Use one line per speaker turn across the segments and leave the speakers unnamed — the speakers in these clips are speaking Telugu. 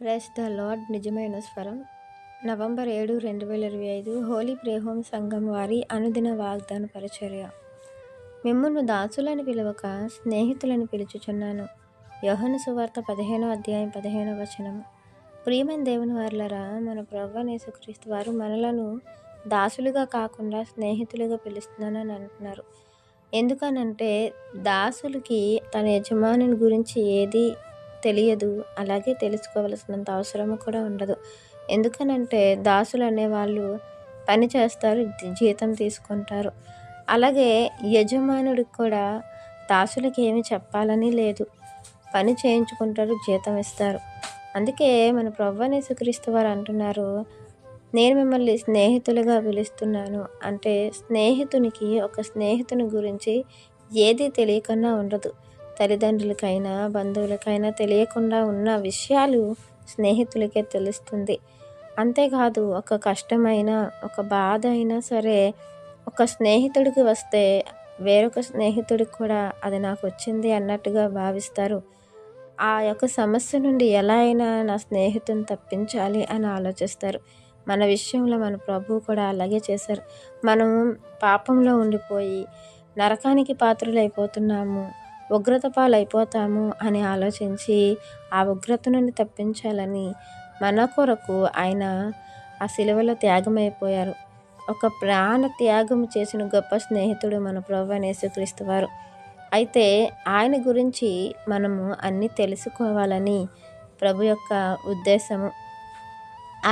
Praise the lord. నిజమైన స్వరం. నవంబర్ 7, 2025 హోలీ ప్రేయర్ హోమ్ సంఘం వారి అనుదిన వాగ్దాన పరిచర్య. మిమ్మును దాసులని పిలవక స్నేహితులను పిలుచుచున్నాను. యోహాను సువార్త 15వ అధ్యాయం 15వ వచనము. ప్రియమైన దేవుని వారలారా, మన ప్రభువైన యేసుక్రీస్తు వారు మనలను దాసులుగా కాకుండా స్నేహితులుగా పిలుస్తున్నానని అంటున్నారు. ఎందుకనంటే దాసులకి తన యజమానుని గురించి ఏది తెలియదు, అలాగే తెలుసుకోవలసినంత అవసరము కూడా ఉండదు. ఎందుకనంటే దాసులు అనేవాళ్ళు పని చేస్తారు, జీతం తీసుకుంటారు. అలాగే యజమానుడికి కూడా దాసులకి ఏమి చెప్పాలని లేదు, పని చేయించుకుంటారు, జీతం ఇస్తారు. అందుకే మన ప్రభువైన యేసుక్రీస్తు వారు అంటున్నారు, నేను మిమ్మల్ని స్నేహితులుగా పిలుస్తున్నాను. అంటే స్నేహితునికి ఒక స్నేహితుని గురించి ఏది తెలియకుండా ఉండదు. తల్లిదండ్రులకైనా బంధువులకైనా తెలియకుండా ఉన్న విషయాలు స్నేహితులకే తెలుస్తుంది. అంతేకాదు, ఒక కష్టమైన ఒక బాధ అయినా సరే ఒక స్నేహితుడికి వస్తే వేరొక స్నేహితుడికి కూడా అది నాకు వచ్చింది అన్నట్టుగా భావిస్తారు. ఆ యొక్క సమస్య నుండి ఎలా అయినా నా స్నేహితుని తప్పించాలి అని ఆలోచిస్తారు. మన విషయంలో మన ప్రభువు కూడా అలాగే చేశారు. మనం పాపంలో ఉండిపోయి నరకానికి పాత్రులైపోతున్నాము, ఉగ్రత పాలైపోతాము అని ఆలోచించి ఆ ఉగ్రత నుండి తప్పించాలని మన కొరకు ఆయన ఆ సిలువలో త్యాగమైపోయారు. ఒక ప్రాణ త్యాగం చేసిన గొప్ప స్నేహితుడు మన ప్రభువైన యేసుక్రీస్తు వారు. అయితే ఆయన గురించి మనము అన్నీ తెలుసుకోవాలని ప్రభు యొక్క ఉద్దేశము.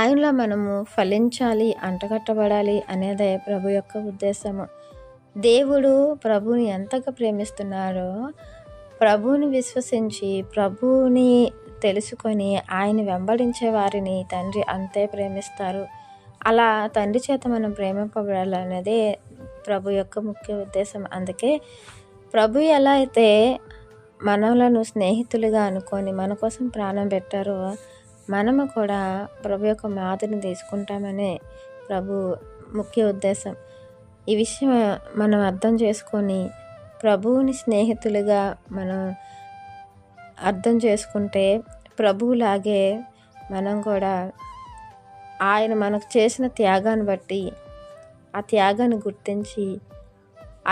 ఆయనలో మనము ఫలించాలి, అంటగట్టబడాలి అనేదే ప్రభు యొక్క ఉద్దేశము. దేవుడు ప్రభువుని ఎంతగా ప్రేమిస్తున్నారో, ప్రభువుని విశ్వసించి ప్రభువుని తెలుసుకొని ఆయన వెంబడించే వారిని తండ్రి అంతే ప్రేమిస్తారు. అలా తండ్రి చేత మనం ప్రేమింపబడాలనేదే ప్రభు యొక్క ముఖ్య ఉద్దేశం. అందుకే ప్రభు ఎలా అయితే మనలను స్నేహితులుగా అనుకొని మన కోసం ప్రాణం పెట్టారో, మనము కూడా ప్రభు యొక్క మాదిరిని తీసుకుంటామనే ప్రభు ముఖ్య ఉద్దేశం. ఈ విషయం మనం అర్థం చేసుకొని ప్రభువుని స్నేహితులుగా మనం అర్థం చేసుకుంటే ప్రభువులాగే మనం కూడా ఆయన మనకు చేసిన త్యాగాన్ని బట్టి ఆ త్యాగాన్ని గుర్తించి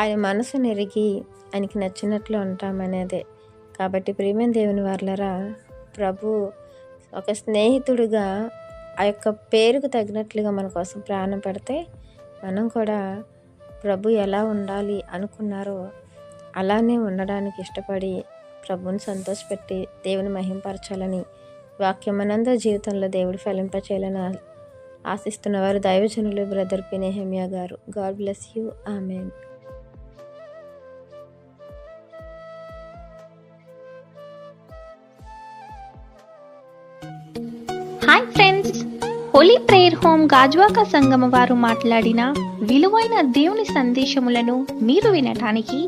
ఆయన మనసును ఎరిగి ఆయనకి నచ్చినట్లు ఉంటామనేదే. కాబట్టి ప్రియమైన దేవుని వారలారా, ప్రభు ఒక స్నేహితుడిగా ఆ యొక్క పేరుకు తగినట్లుగా మన కోసం ప్రాణం పెడితే మనం కూడా ప్రభు ఎలా ఉండాలి అనుకున్నారో అలానే ఉండడానికి ఇష్టపడి ప్రభువుని సంతోషపెట్టి దేవుని మహింపరచాలని, వాక్యం మనందరి జీవితంలో దేవుడు ఫలింపచేయాలని ఆశిస్తున్నవారు దైవజనులు brother P. Nehemiah garu. God bless you. Amen.
Hi friends, holy prayer home Gajuwaka సంగమ వారు మాట్లాడిన విలువైన దేవుని సందేశములను మీరు వినటానికి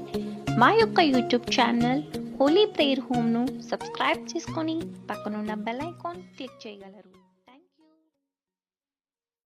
మా యొక్క యూట్యూబ్ ఛానల్ హోలీ ప్రేయర్ హోమ్ను సబ్స్క్రైబ్ చేసుకొని పక్కనున్న బెల్ ఐకాన్ క్లిక్ చేయగలరు.